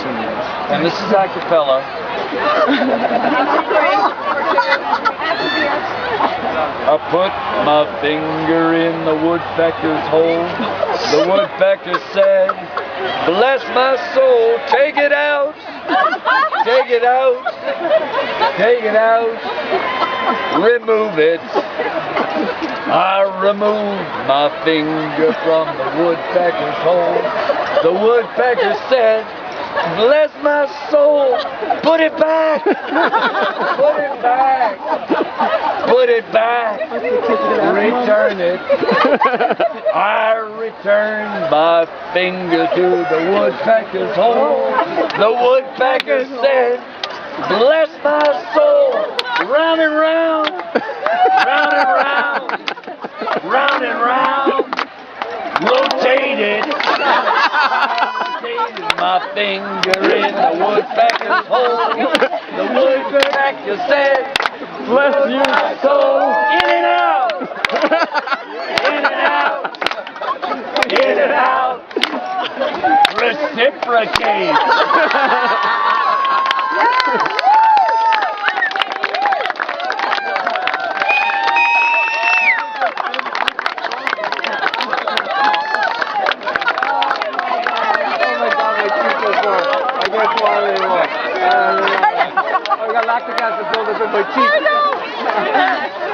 And this is acapella. I put my finger in the woodpecker's hole. The woodpecker said, bless my soul, take it out, take it out, take it out, remove it. I removed my finger from the woodpecker's hole. The woodpecker said, bless my soul, put it back, put it back, put it back, return it. I returned my finger to the woodpecker's hole. The woodpecker said, bless my soul, round and round, round and round, round and round, rotate it. My finger in the woodpecker's hole. The woodpecker said, bless your soul. In and out. In and out. In and out. Reciprocate. I got lactic acid buildup in my teeth.